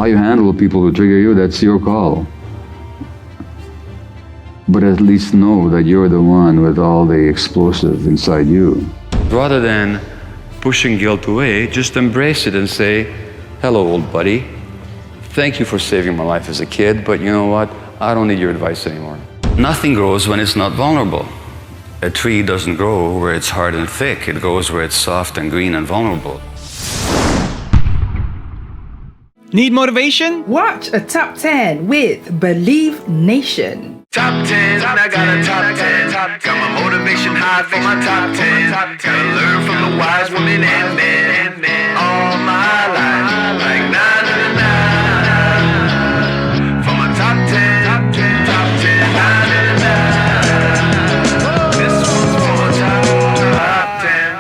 How you handle people who trigger you, that's your call. But at least know that you're the one with all the explosive inside you. Rather than pushing guilt away, just embrace it and say, hello, old buddy. Thank you for saving my life as a kid, but you know what? I don't need your advice anymore. Nothing grows when it's not vulnerable. A tree doesn't grow where it's hard and thick. It grows where it's soft and green and vulnerable. Need motivation? Watch a top 10 with Believe Nation. Top 10, I got a top 10. Got my motivation high for my top 10. Gotta learn from the wise women and men. All my life, like na na na na. For my top 10, top 10, na na na na. This one's for my top 10.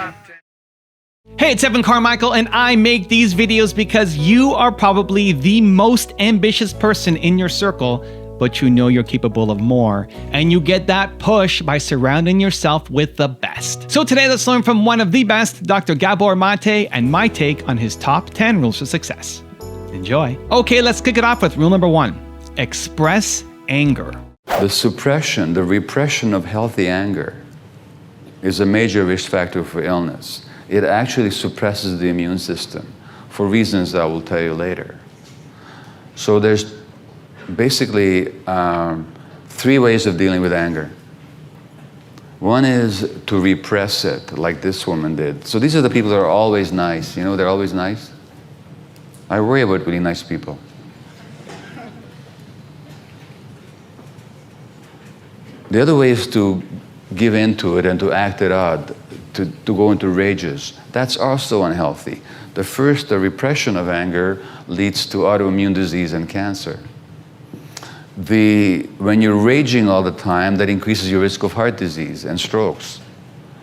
Hey, it's Evan Carmichael, and I make these videos because you are probably the most ambitious person in your circle, but you know you're capable of more, and you get that push by surrounding yourself with the best. So today, let's learn from one of the best, Dr. Gabor Maté, and my take on his top 10 rules for success. Enjoy. Okay, let's kick it off with rule number 1. Express anger. The suppression, the repression of healthy anger is a major risk factor for illness. It actually suppresses the immune system for reasons I will tell you later. So there's basically 3 ways of dealing with anger. One is to repress it, like this woman did. So these are the people that are always nice. You know, they're always nice. I worry about really nice people. The other way is to give in to it and to act it out, to go into rages. That's also unhealthy. The repression of anger leads to autoimmune disease and cancer. When you're raging all the time, that increases your risk of heart disease and strokes.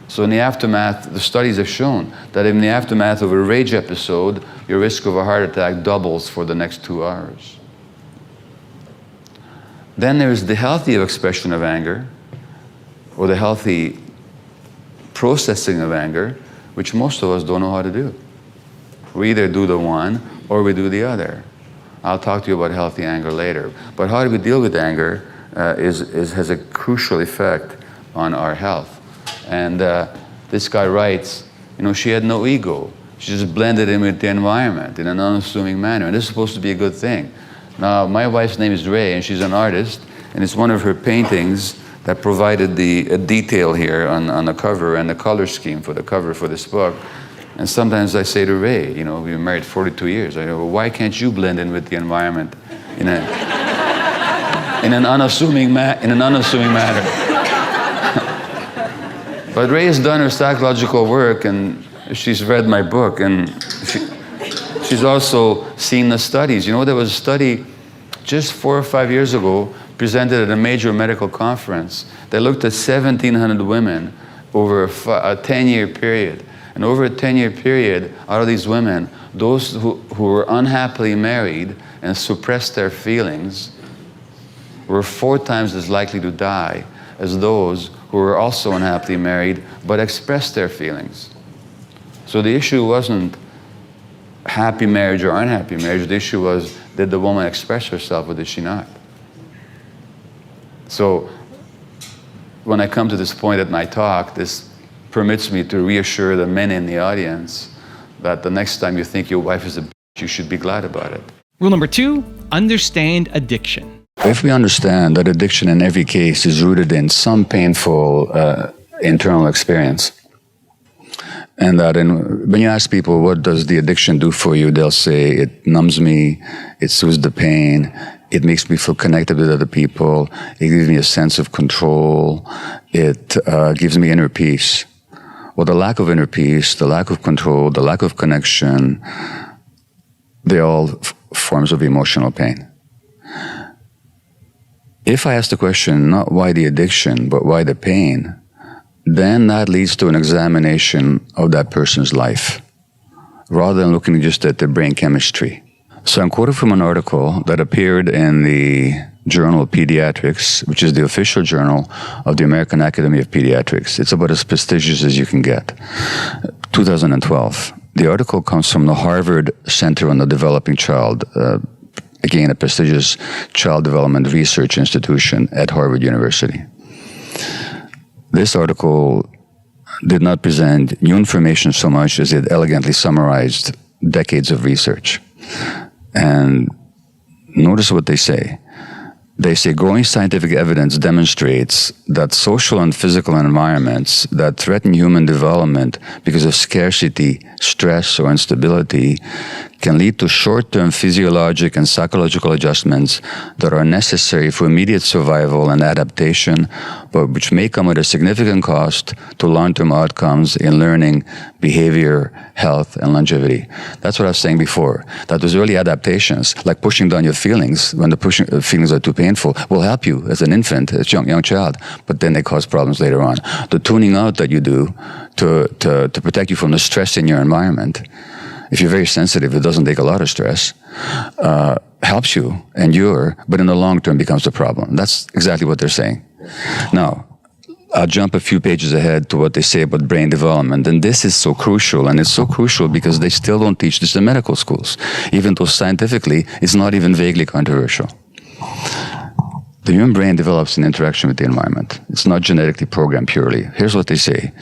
So in the aftermath, the studies have shown that in the aftermath of a rage episode, your risk of a heart attack doubles for the next 2 hours. Then there's the healthy expression of anger, or the healthy processing of anger, which most of us don't know how to do. We either do the one or we do the other. I'll talk to you about healthy anger later. But how do we deal with anger has a crucial effect on our health. And this guy writes, you know, she had no ego. She just blended in with the environment in an unassuming manner. And this is supposed to be a good thing. Now, my wife's name is Ray, and she's an artist, and it's one of her paintings that provided the detail here on the cover and the color scheme for the cover for this book. And sometimes I say to Ray, you know, we've been married 42 years. I go, well, why can't you blend in with the environment in an unassuming manner? But Ray has done her psychological work, and she's read my book, and she's also seen the studies. You know, there was a study just 4 or 5 years ago presented at a major medical conference. They looked at 1,700 women over a 10-year period. And over a 10-year period, out of these women, those who were unhappily married and suppressed their feelings were 4 times as likely to die as those who were also unhappily married but expressed their feelings. So the issue wasn't happy marriage or unhappy marriage. The issue was, did the woman express herself or did she not? So when I come to this point at my talk, this permits me to reassure the men in the audience that the next time you think your wife is a bitch, you should be glad about it. Rule number 2, understand addiction. If we understand that addiction in every case is rooted in some painful internal experience, and that when you ask people, what does the addiction do for you? They'll say, it numbs me, it soothes the pain, it makes me feel connected with other people, it gives me a sense of control, it gives me inner peace. Well, the lack of inner peace, the lack of control, the lack of connection, they're all forms of emotional pain. If I ask the question, not why the addiction, but why the pain, then that leads to an examination of that person's life, rather than looking just at their brain chemistry. So I'm quoting from an article that appeared in the Journal of Pediatrics, which is the official journal of the American Academy of Pediatrics. It's about as prestigious as you can get. 2012. The article comes from the Harvard Center on the Developing Child, again, a prestigious child development research institution at Harvard University. This article did not present new information so much as it elegantly summarized decades of research. And notice what they say. They say growing scientific evidence demonstrates that social and physical environments that threaten human development because of scarcity, stress, or instability can lead to short-term physiologic and psychological adjustments that are necessary for immediate survival and adaptation, but which may come at a significant cost to long-term outcomes in learning, behavior, health, and longevity. That's what I was saying before, that those early adaptations, like pushing down your feelings when the feelings are too painful, will help you as an infant, as a young child, but then they cause problems later on. The tuning out that you do to protect you from the stress in your environment, if you're very sensitive, it doesn't take a lot of stress, helps you endure, but in the long term becomes a problem. That's exactly what they're saying. Now, I'll jump a few pages ahead to what they say about brain development. And this is so crucial, and it's so crucial because they still don't teach this in medical schools, even though scientifically it's not even vaguely controversial. The human brain develops in interaction with the environment. It's not genetically programmed purely. Here's what they say.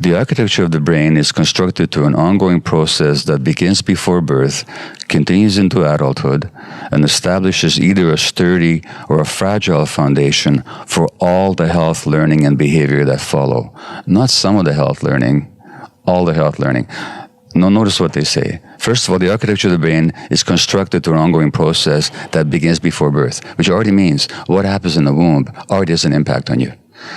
The architecture of the brain is constructed through an ongoing process that begins before birth, continues into adulthood, and establishes either a sturdy or a fragile foundation for all the health, learning, and behavior that follow. Not some of the health learning, all the health learning. Now notice what they say. First of all, the architecture of the brain is constructed through an ongoing process that begins before birth, which already means what happens in the womb already has an impact on you.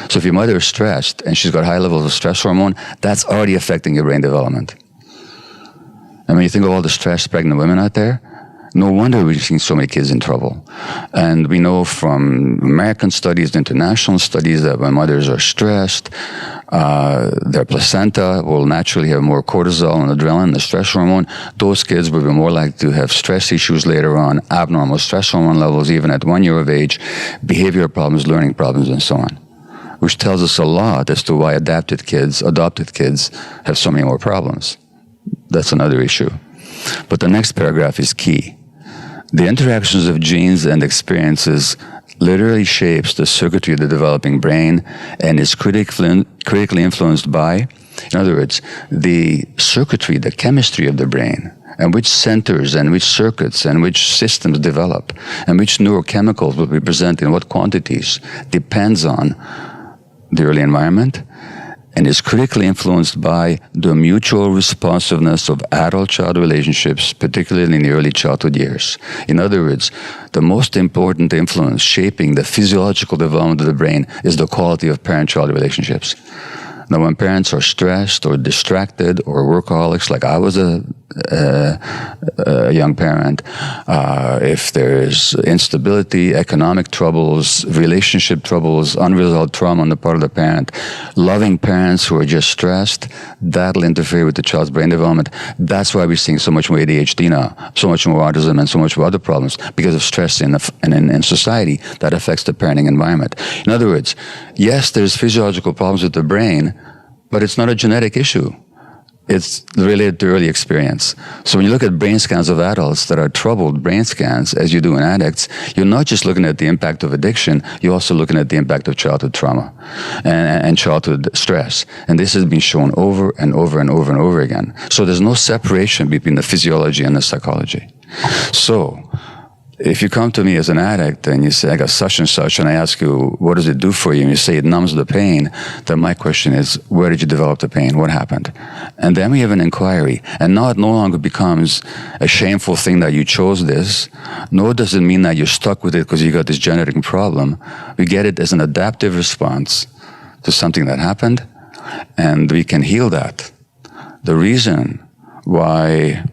So if your mother is stressed and she's got high levels of stress hormone, that's already affecting your brain development. And when you think of all the stressed pregnant women out there, no wonder we're seeing so many kids in trouble. And we know from American studies, international studies, that when mothers are stressed, their placenta will naturally have more cortisol and adrenaline, the stress hormone. Those kids will be more likely to have stress issues later on, abnormal stress hormone levels even at 1 year of age, behavioral problems, learning problems, and so on. Which tells us a lot as to why adopted kids have so many more problems. That's another issue. But the next paragraph is key. The interactions of genes and experiences literally shapes the circuitry of the developing brain and is critically influenced by, in other words, the circuitry, the chemistry of the brain, and which centers and which circuits and which systems develop, and which neurochemicals will be present in what quantities, depends on the early environment, and is critically influenced by the mutual responsiveness of adult-child relationships, particularly in the early childhood years. In other words, the most important influence shaping the physiological development of the brain is the quality of parent-child relationships. Now, when parents are stressed or distracted or workaholics, like I was a young parent, if there's instability, economic troubles, relationship troubles, unresolved trauma on the part of the parent, loving parents who are just stressed, that'll interfere with the child's brain development. That's why we're seeing so much more ADHD now, so much more autism, and so much more other problems because of stress in society that affects the parenting environment. In other words, yes, there's physiological problems with the brain, but it's not a genetic issue. It's related to early experience. So when you look at brain scans of adults that are troubled brain scans, as you do in addicts, you're not just looking at the impact of addiction, you're also looking at the impact of childhood trauma and childhood stress. And this has been shown over and over and over and over again. So there's no separation between the physiology and the psychology. So if you come to me as an addict and you say, I got such and such, and I ask you, what does it do for you? And you say it numbs the pain, then my question is, where did you develop the pain? What happened? And then we have an inquiry. And now it no longer becomes a shameful thing that you chose this, nor does it mean that you're stuck with it because you got this genetic problem. We get it as an adaptive response to something that happened, and we can heal that. The reason why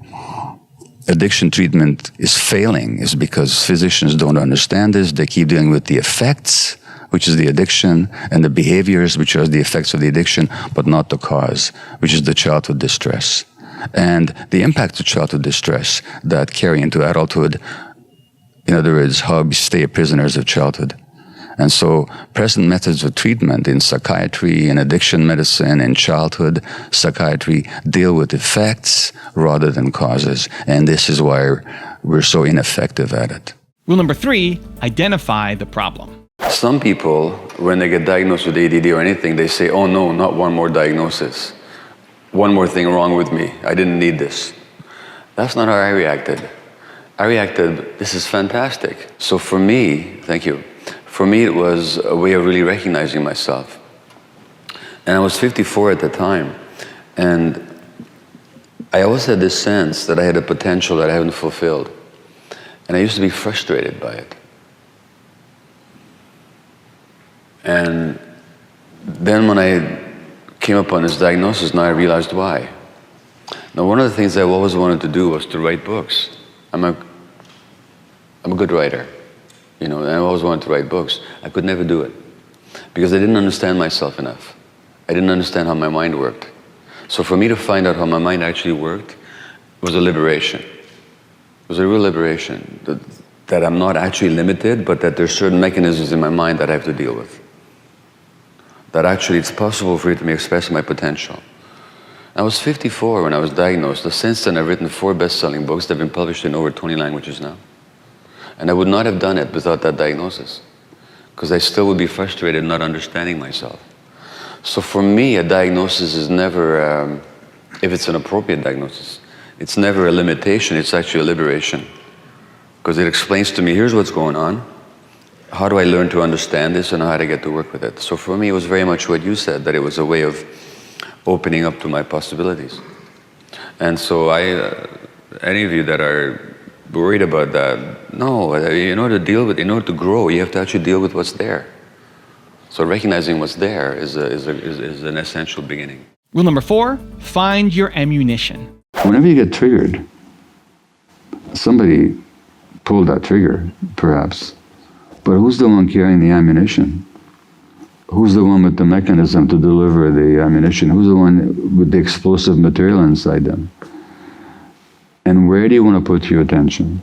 addiction treatment is failing is because physicians don't understand this. They keep dealing with the effects, which is the addiction, and the behaviors, which are the effects of the addiction, but not the cause, which is the childhood distress. And the impact of childhood distress that carry into adulthood, in other words, how we stay prisoners of childhood. And so present methods of treatment in psychiatry, in addiction medicine, in childhood psychiatry deal with effects rather than causes. And this is why we're so ineffective at it. Rule number 3, identify the problem. Some people, when they get diagnosed with ADD or anything, they say, oh no, not one more diagnosis. One more thing wrong with me. I didn't need this. That's not how I reacted. I reacted, this is fantastic. So for me, thank you. For me, it was a way of really recognizing myself. And I was 54 at the time. And I always had this sense that I had a potential that I haven't fulfilled. And I used to be frustrated by it. And then when I came upon this diagnosis, now I realized why. Now, one of the things I always wanted to do was to write books. I'm a good writer, you know, and I always wanted to write books. I could never do it because I didn't understand myself enough. I didn't understand how my mind worked. So for me to find out how my mind actually worked was a liberation. It was a real liberation that I'm not actually limited, but that there's certain mechanisms in my mind that I have to deal with. That actually it's possible for it to me express my potential. I was 54 when I was diagnosed. Since then, I've written 4 best-selling books that have been published in over 20 languages now. And I would not have done it without that diagnosis, because I still would be frustrated not understanding myself. So for me, a diagnosis is never, if it's an appropriate diagnosis, it's never a limitation, it's actually a liberation. Because it explains to me, here's what's going on, how do I learn to understand this, and how to get to work with it. So for me, it was very much what you said, that it was a way of opening up to my possibilities. And so any of you that are worried about that, no, in order to grow, you have to actually deal with what's there. So recognizing what's there is an essential beginning. Rule number 4, find your ammunition. Whenever you get triggered, somebody pulled that trigger, perhaps, but who's the one carrying the ammunition? Who's the one with the mechanism to deliver the ammunition? Who's the one with the explosive material inside them? And where do you want to put your attention?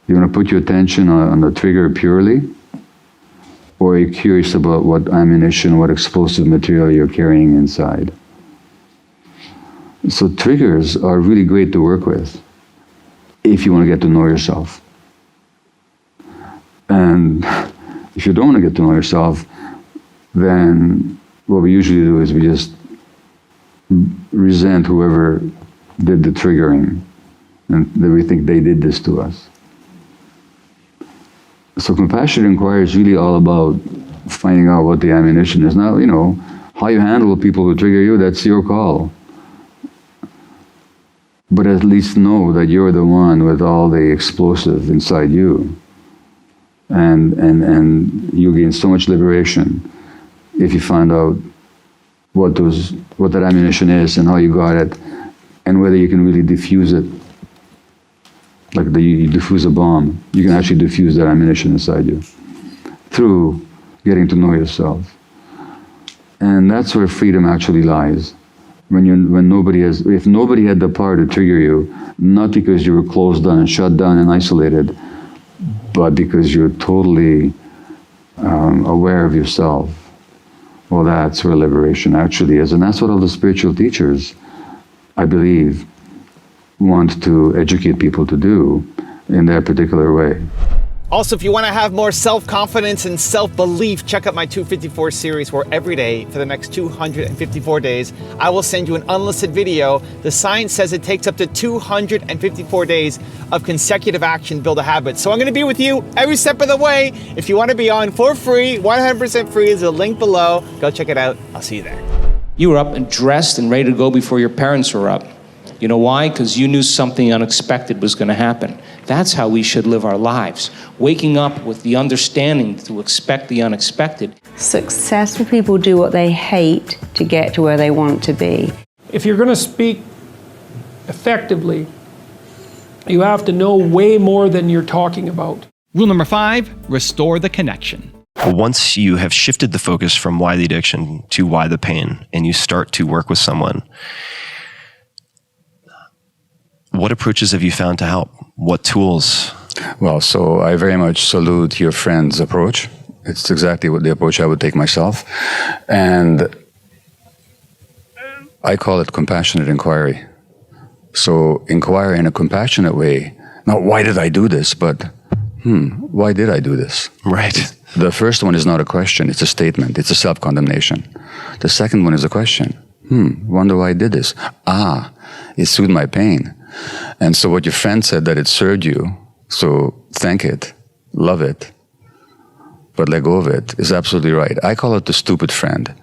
You want to put your attention on the trigger purely? Or are you curious about what ammunition, what explosive material you're carrying inside? So triggers are really great to work with if you want to get to know yourself. And if you don't want to get to know yourself, then what we usually do is we just resent whoever did the triggering, and that we think they did this to us. So compassionate inquiry is really all about finding out what the ammunition is. Now, you know, how you handle people who trigger you, that's your call. But at least know that you're the one with all the explosive inside you. And you gain so much liberation if you find out what that ammunition is and how you got it, and whether you can really diffuse it. Like you diffuse a bomb, you can actually diffuse that ammunition inside you through getting to know yourself. And that's where freedom actually lies. If nobody had the power to trigger you, not because you were closed down and shut down and isolated, but because you're totally aware of yourself. Well, that's where liberation actually is. And that's what all the spiritual teachers, I believe, want to educate people to do in their particular way. Also, if you want to have more self-confidence and self-belief, check out my 254 series, where every day for the next 254 days, I will send you an unlisted video. The science says it takes up to 254 days of consecutive action to build a habit. So I'm going to be with you every step of the way. If you want to be on for free, 100% free, is a link below. Go check it out. I'll see you there. You were up and dressed and ready to go before your parents were up. You know why? Because you knew something unexpected was going to happen. That's how we should live our lives. Waking up with the understanding to expect the unexpected. Successful people do what they hate to get to where they want to be. If you're going to speak effectively, you have to know way more than you're talking about. Rule number 5, restore the connection. Once you have shifted the focus from why the addiction to why the pain, and you start to work with someone, what approaches have you found to help? What tools? Well, so I very much salute your friend's approach. It's exactly what the approach I would take myself. And I call it compassionate inquiry. So inquire in a compassionate way. Not why did I do this, but why did I do this? Right. The first one is not a question, it's a statement, it's a self-condemnation. The second one is a question. Wonder why I did this. It soothed my pain. And so what your friend said that it served you, so thank it, love it, but let go of it, is absolutely right. I call it the stupid friend.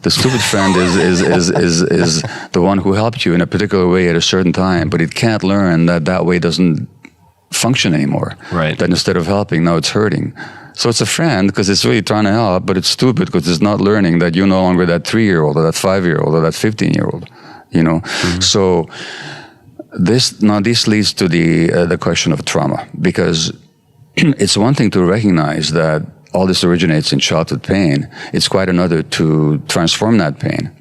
The stupid friend is the one who helped you in a particular way at a certain time, but it can't learn that that way doesn't function anymore. Right. That instead of helping, now it's hurting. So it's a friend because it's really trying to help, but it's stupid because it's not learning that you're no longer that 3-year-old or that 5-year-old or that 15-year-old, you know? So this leads to the question of trauma, because it's one thing to recognize that all this originates in childhood pain. It's quite another to transform that pain.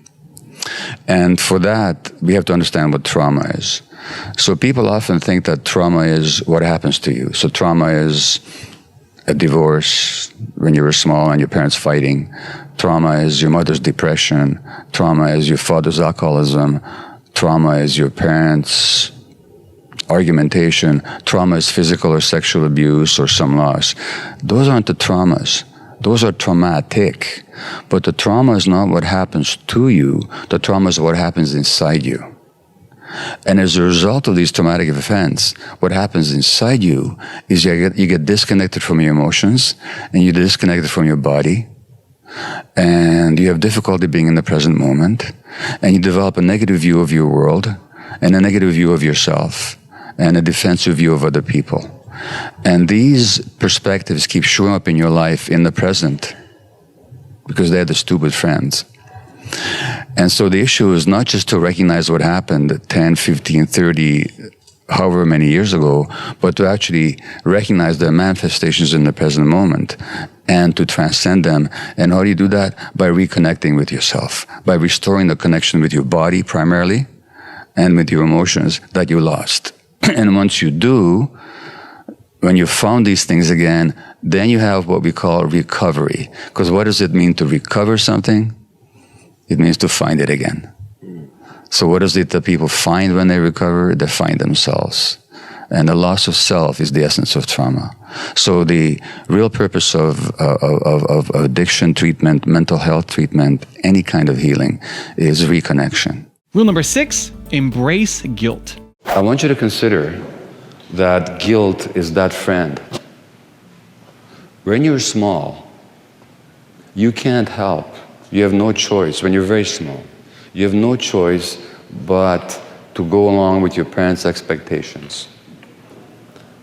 And for that, we have to understand what trauma is. So people often think that trauma is what happens to you. So trauma is a divorce when you were small and your parents fighting. Trauma is your mother's depression. Trauma is your father's alcoholism. Trauma is your parents' argumentation. Trauma is physical or sexual abuse or some loss. Those aren't the traumas. Those are traumatic. But the trauma is not what happens to you. The trauma is what happens inside you. And as a result of these traumatic events, what happens inside you is you get disconnected from your emotions, and you're disconnected from your body, and you have difficulty being in the present moment, and you develop a negative view of your world, and a negative view of yourself, and a defensive view of other people. And these perspectives keep showing up in your life in the present, because they're the stupid friends. And so the issue is not just to recognize what happened 10, 15, 30, however many years ago, but to actually recognize the manifestations in the present moment and to transcend them. And how do you do that? By reconnecting with yourself, by restoring the connection with your body primarily and with your emotions that you lost. And once you do, when you found these things again, then you have what we call recovery. Because what does it mean to recover something? It means to find it again. So what is it that people find when they recover? They find themselves. And the loss of self is the essence of trauma. So the real purpose of addiction treatment, mental health treatment, any kind of healing is reconnection. Rule number 6, embrace guilt. I want you to consider that guilt is that friend. When you're small, you can't help. You have no choice. When you're very small, you have no choice but to go along with your parents' expectations.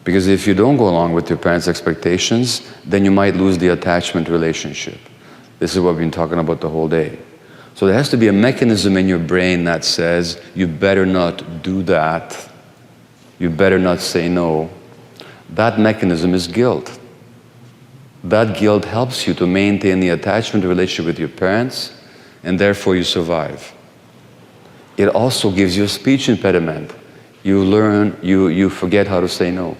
Because if you don't go along with your parents' expectations, then you might lose the attachment relationship. This is what we've been talking about the whole day. So there has to be a mechanism in your brain that says, you better not do that. You better not say no. That mechanism is guilt. That guilt helps you to maintain the attachment relationship with your parents, and therefore you survive. It also gives you a speech impediment. You learn, you forget how to say no.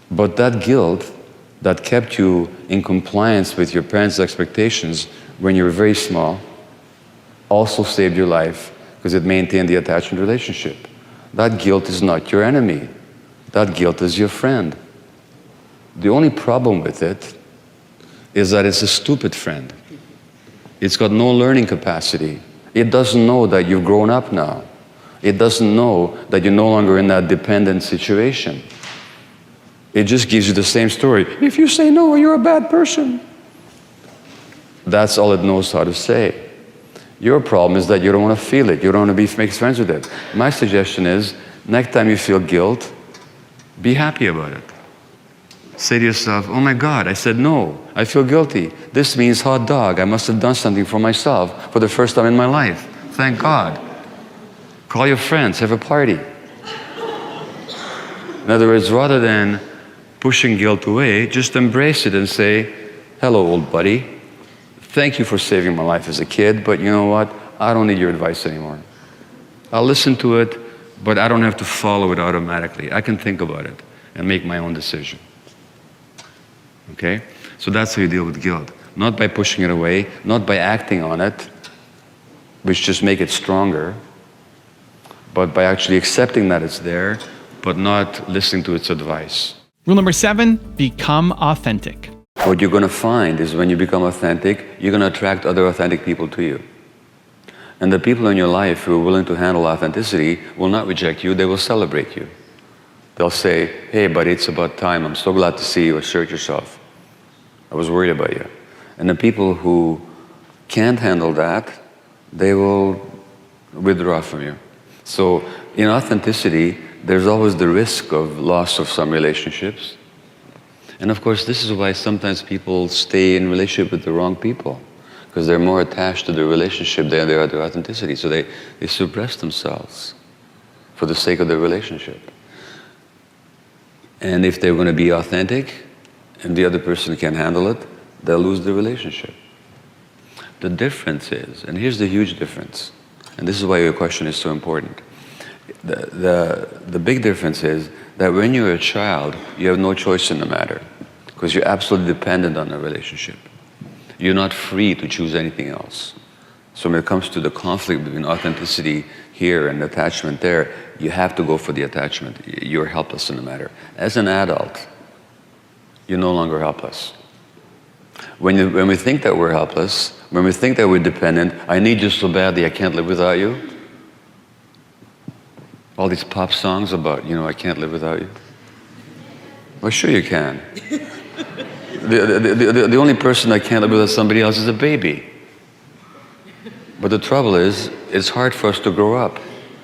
But that guilt that kept you in compliance with your parents' expectations when you were very small also saved your life because it maintained the attachment relationship. That guilt is not your enemy. That guilt is your friend. The only problem with it is that it's a stupid friend. It's got no learning capacity. It doesn't know that you've grown up now. It doesn't know that you're no longer in that dependent situation. It just gives you the same story. If you say no, you're a bad person. That's all it knows how to say. Your problem is that you don't want to feel it. You don't want to make friends with it. My suggestion is, next time you feel guilt, be happy about it. Say to yourself, oh my God, I said no. I feel guilty. This means hot dog. I must have done something for myself for the first time in my life. Thank God. Call your friends, have a party. In other words, rather than pushing guilt away, just embrace it and say, hello, old buddy. Thank you for saving my life as a kid, but you know what? I don't need your advice anymore. I'll listen to it, but I don't have to follow it automatically. I can think about it and make my own decision. Okay? So that's how you deal with guilt. Not by pushing it away, not by acting on it, which just make it stronger, but by actually accepting that it's there, but not listening to its advice. Rule number 7, become authentic. What you're going to find is when you become authentic, you're going to attract other authentic people to you. And the people in your life who are willing to handle authenticity will not reject you, they will celebrate you. They'll say, hey buddy, it's about time, I'm so glad to see you, assert yourself. I was worried about you. And the people who can't handle that, they will withdraw from you. So in authenticity, there's always the risk of loss of some relationships. And of course, this is why sometimes people stay in relationship with the wrong people, because they're more attached to the relationship than they are to authenticity. So they suppress themselves for the sake of the relationship. And if they're going to be authentic and the other person can't handle it, they'll lose the relationship. The difference is, and here's the huge difference, and this is why your question is so important. The big difference is that when you're a child, you have no choice in the matter, because you're absolutely dependent on the relationship. You're not free to choose anything else. So when it comes to the conflict between authenticity here and attachment there, you have to go for the attachment. You're helpless in the matter. As an adult, you're no longer helpless. When we think that we're helpless, when we think that we're dependent, I need you so badly, I can't live without you. All these pop songs about, I can't live without you. Well, sure you can. The only person that can't live without somebody else is a baby. But the trouble is, it's hard for us to grow up.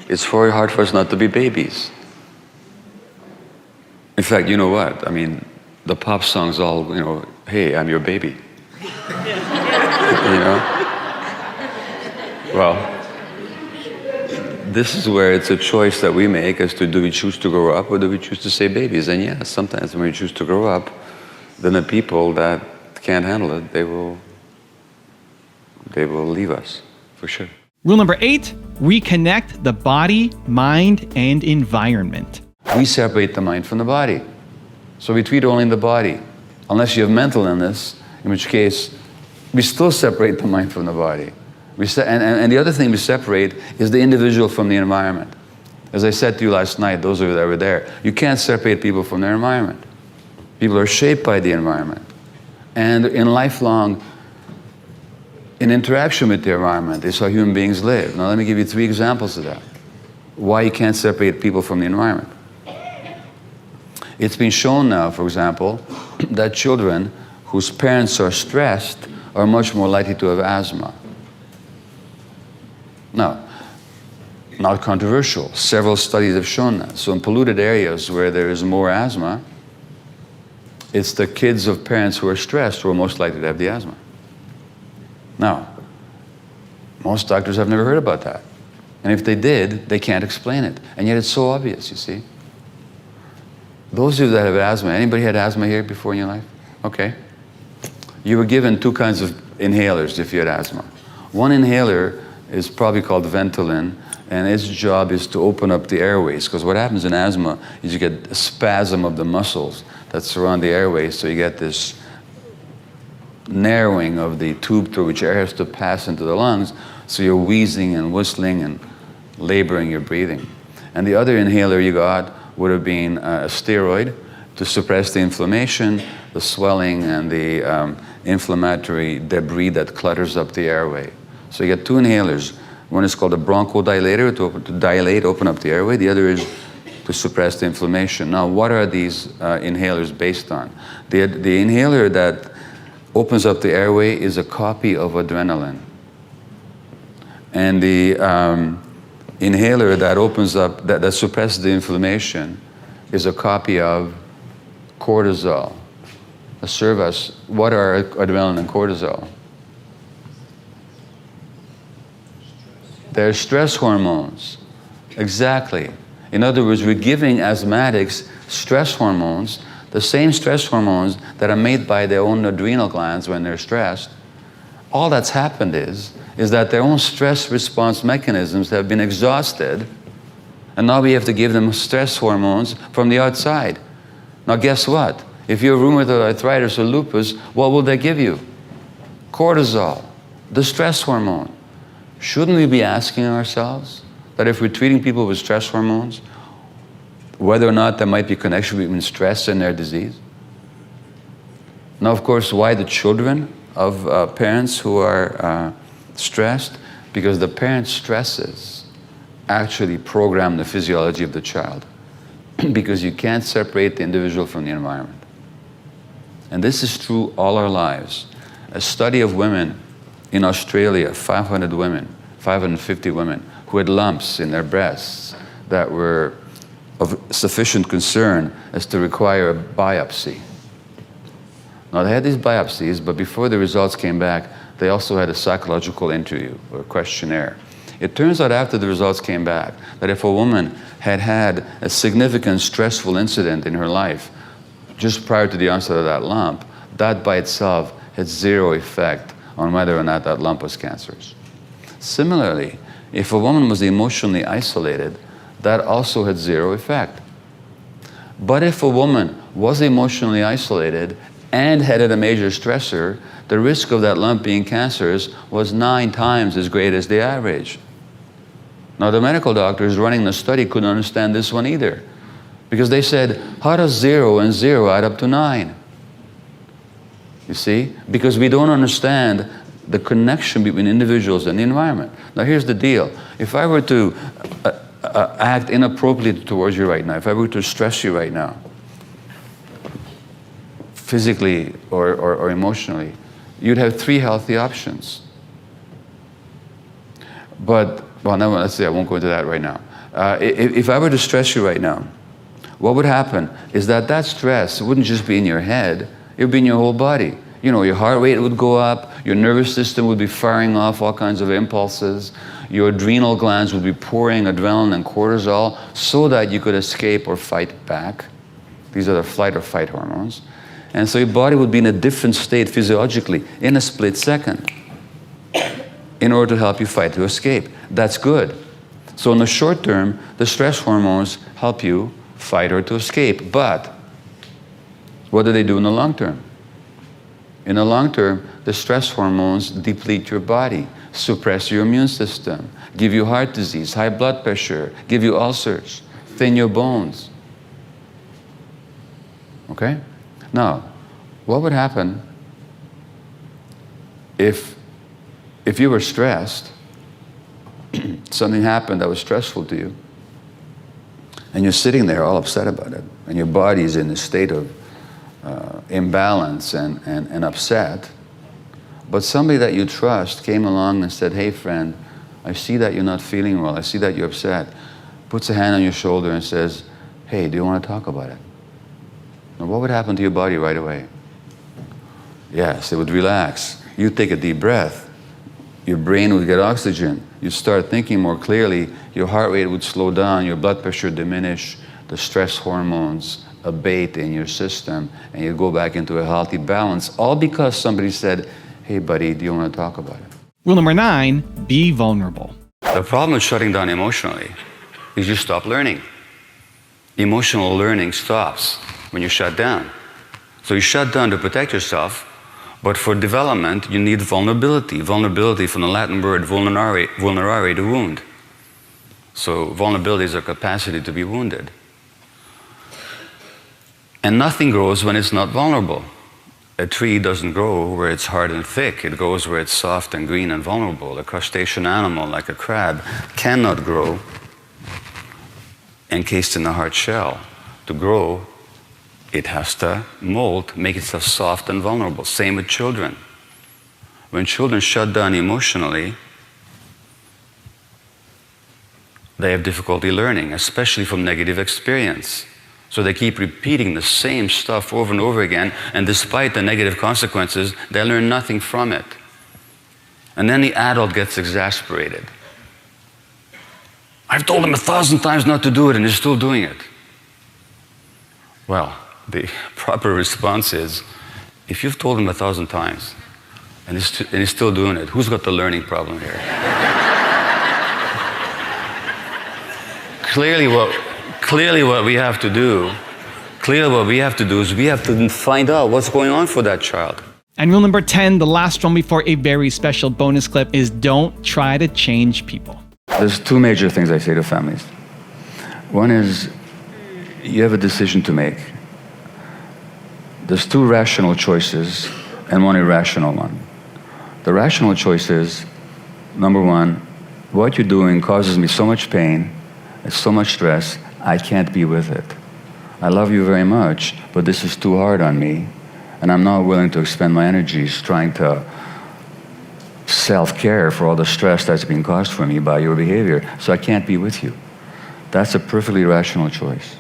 It's very hard for us not to be babies. In fact, you know what? I mean, the pop songs all, hey, I'm your baby. Well, this is where it's a choice that we make as to do we choose to grow up or do we choose to stay babies? And yes, sometimes when we choose to grow up, then the people that can't handle it, they will leave us, for sure. Rule number 8, reconnect the body, mind, and environment. We separate the mind from the body. So we treat only the body. Unless you have mental illness, in which case we still separate the mind from the body. And the other thing we separate is the individual from the environment. As I said to you last night, those of you that were there, you can't separate people from their environment. People are shaped by the environment. And in lifelong interaction with the environment is how human beings live. Now let me give you 3 examples of that. Why you can't separate people from the environment. It's been shown now, for example, that children whose parents are stressed are much more likely to have asthma. Now, not controversial. Several studies have shown that. So in polluted areas where there is more asthma, it's the kids of parents who are stressed who are most likely to have the asthma. Now, most doctors have never heard about that. And if they did, they can't explain it. And yet it's so obvious, you see. Those of you that have asthma, anybody had asthma here before in your life? Okay. You were given 2 kinds of inhalers if you had asthma. One inhaler is probably called Ventolin, and its job is to open up the airways, because what happens in asthma is you get a spasm of the muscles that surround the airways, so you get this narrowing of the tube through which air has to pass into the lungs, so you're wheezing and whistling and laboring your breathing. And the other inhaler you got would have been a steroid to suppress the inflammation, the swelling, and the inflammatory debris that clutters up the airway. So you get 2 inhalers. One is called a bronchodilator to dilate, open up the airway. The other is to suppress the inflammation. Now, what are these inhalers based on? The inhaler that opens up the airway is a copy of adrenaline. And the inhaler that opens up, that suppresses the inflammation is a copy of cortisol. Serve us, what are adrenaline and cortisol? They're stress hormones. Exactly. In other words, we're giving asthmatics stress hormones, the same stress hormones that are made by their own adrenal glands when they're stressed. All that's happened is that their own stress response mechanisms have been exhausted, and now we have to give them stress hormones from the outside. Now guess what? If you have rheumatoid arthritis or lupus, what will they give you? Cortisol, the stress hormone. Shouldn't we be asking ourselves that if we're treating people with stress hormones, whether or not there might be a connection between stress and their disease? Now, of course, why the children of parents who are stressed? Because the parents' stresses actually program the physiology of the child because you can't separate the individual from the environment. And this is true all our lives. A study of women in Australia, 500 women, 550 women, who had lumps in their breasts that were of sufficient concern as to require a biopsy. Now, they had these biopsies, but before the results came back, they also had a psychological interview or questionnaire. It turns out after the results came back that if a woman had had a significant stressful incident in her life just prior to the onset of that lump, that by itself had zero effect on whether or not that lump was cancerous. Similarly, if a woman was emotionally isolated, that also had zero effect. But if a woman was emotionally isolated and had a major stressor, the risk of that lump being cancerous was 9 times as great as the average. Now, the medical doctors running the study couldn't understand this one either, because they said, how does 0 and 0 add up to 9? You see? Because we don't understand the connection between individuals and the environment. Now, here's the deal. If I were to act inappropriately towards you right now, if I were to stress you right now, physically or emotionally, you'd have 3 healthy options. But, well, no, let's see, I won't go into that right now. If I were to stress you right now, what would happen is that stress wouldn't just be in your head, it would be in your whole body. You know, your heart rate would go up, your nervous system would be firing off all kinds of impulses, your adrenal glands would be pouring adrenaline and cortisol so that you could escape or fight back. These are the flight or fight hormones. And so your body would be in a different state physiologically in a split second in order to help you fight to escape. That's good. So in the short term, the stress hormones help you fight or to escape. But what do they do in the long term? In the long term, the stress hormones deplete your body, suppress your immune system, give you heart disease, high blood pressure, give you ulcers, thin your bones. Okay? Now, what would happen if you were stressed, something happened that was stressful to you, and you're sitting there all upset about it, and your body is in a state of imbalance and upset, but somebody that you trust came along and said, hey friend, I see that you're not feeling well, I see that you're upset, puts a hand on your shoulder and says, hey, do you want to talk about it? Now, what would happen to your body right away? Yes, it would relax. You'd take a deep breath. Your brain would get oxygen. You'd start thinking more clearly. Your heart rate would slow down. Your blood pressure diminish. The stress hormones abate in your system. And you go back into a healthy balance, all because somebody said, hey, buddy, do you want to talk about it? Rule number 9, be vulnerable. The problem with shutting down emotionally is you stop learning. Emotional learning stops when you shut down. So you shut down to protect yourself, but for development, you need vulnerability. Vulnerability from the Latin word vulnerare, to wound. So vulnerability is our capacity to be wounded. And nothing grows when it's not vulnerable. A tree doesn't grow where it's hard and thick. It grows where it's soft and green and vulnerable. A crustacean animal, like a crab, cannot grow encased in a hard shell. To grow, it has to mold, make itself soft and vulnerable. Same with children. When children shut down emotionally, they have difficulty learning, especially from negative experience. So they keep repeating the same stuff over and over again, and despite the negative consequences, they learn nothing from it. And then the adult gets exasperated. I've told him 1,000 times not to do it, and he's still doing it. Well, the proper response is, if you've told him 1,000 times, and he's still doing it, who's got the learning problem here? Clearly what we have to do Clearly, what we have to do is we have to find out what's going on for that child. And rule number 10, the last one before a very special bonus clip, is don't try to change people. There's two major things I say to families. One is you have a decision to make. There's two rational choices and one irrational one. The rational choice is, number one, what you're doing causes me so much pain, it's so much stress, I can't be with it. I love you very much, but this is too hard on me, and I'm not willing to expend my energies trying to self-care for all the stress that's being caused for me by your behavior, so I can't be with you. That's a perfectly rational choice.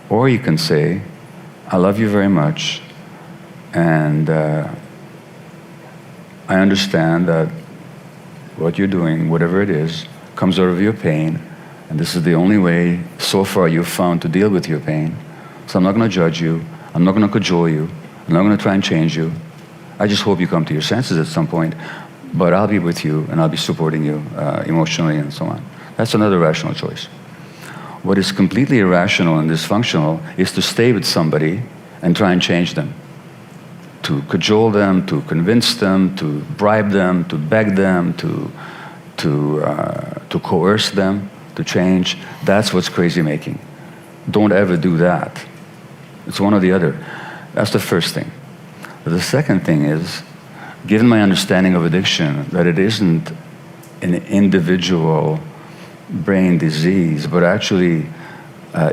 Or you can say, I love you very much, and I understand that what you're doing, whatever it is, comes out of your pain, and this is the only way so far you've found to deal with your pain. So I'm not going to judge you, I'm not going to cajole you, I'm not going to try and change you. I just hope you come to your senses at some point, but I'll be with you and I'll be supporting you emotionally and so on. That's another rational choice. What is completely irrational and dysfunctional is to stay with somebody and try and change them. To cajole them, to convince them, to bribe them, to beg them, to coerce them to change. That's what's crazy making. Don't ever do that. It's one or the other. That's the first thing. But the second thing is, given my understanding of addiction, that it isn't an individual brain disease, but actually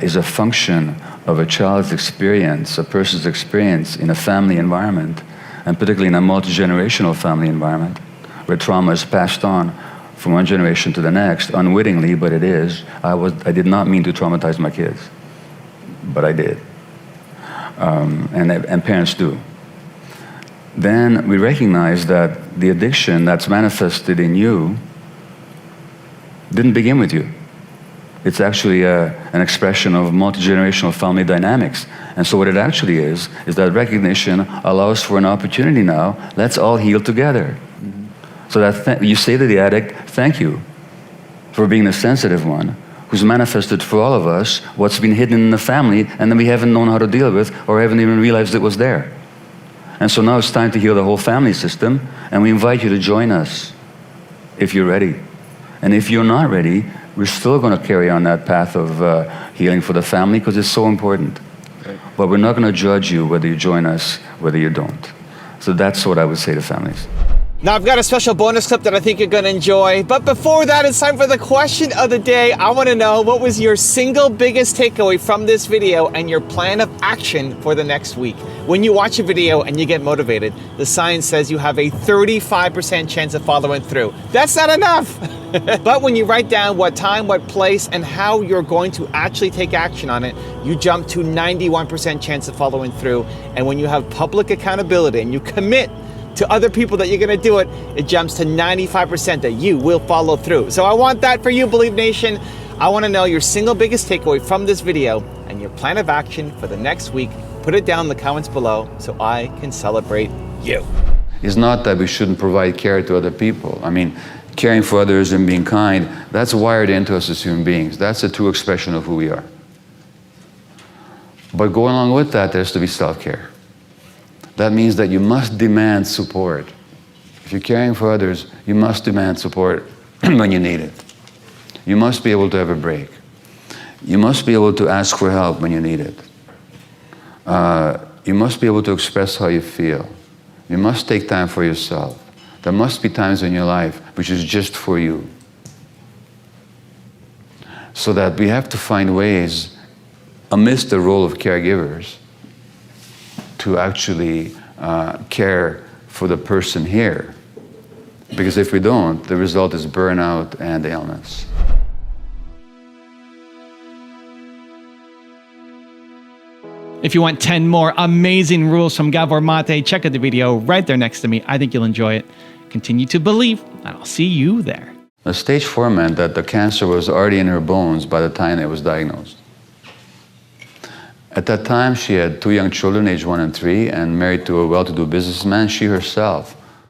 is a function of a child's experience, a person's experience in a family environment, and particularly in a multi-generational family environment, where trauma is passed on from one generation to the next, unwittingly, but it is. I did not mean to traumatize my kids, but I did. And parents do. Then we recognize that the addiction that's manifested in you didn't begin with you. It's actually an expression of multi-generational family dynamics. And so what it actually is that recognition allows for an opportunity now, let's all heal together. So that you say to the addict, thank you for being the sensitive one who's manifested for all of us what's been hidden in the family and that we haven't known how to deal with or haven't even realized it was there. And so now it's time to heal the whole family system, and we invite you to join us if you're ready. And if you're not ready, we're still going to carry on that path of healing for the family because it's so important. Right. But we're not going to judge you whether you join us, whether you don't. So that's what I would say to families. Now I've got a special bonus clip that I think you're going to enjoy. But before that, it's time for the question of the day. I want to know, what was your single biggest takeaway from this video and your plan of action for the next week? When you watch a video and you get motivated, the science says you have a 35% chance of following through. That's not enough. But when you write down what time, what place, and how you're going to actually take action on it, you jump to 91% chance of following through. And when you have public accountability and you commit to other people that you're going to do it, it jumps to 95% that you will follow through. So I want that for you, Believe Nation. I want to know your single biggest takeaway from this video and your plan of action for the next week. Put it down in the comments below so I can celebrate you. It's not that we shouldn't provide care to other people. I mean, caring for others and being kind, that's wired into us as human beings. That's a true expression of who we are. But going along with that, there has to be self-care. That means that you must demand support. If you're caring for others, you must demand support when you need it. You must be able to have a break. You must be able to ask for help when you need it. You must be able to express how you feel. You must take time for yourself. There must be times in your life which is just for you. So that we have to find ways, amidst the role of caregivers, to actually care for the person here. Because if we don't, the result is burnout and illness. If you want 10 more amazing rules from Gabor Maté, check out the video right there next to me. I think you'll enjoy it. Continue to believe, and I'll see you there. The stage 4 meant that the cancer was already in her bones by the time it was diagnosed. At that time, she had 2 young children, aged 1 and 3, and married to a well-to-do businessman. She herself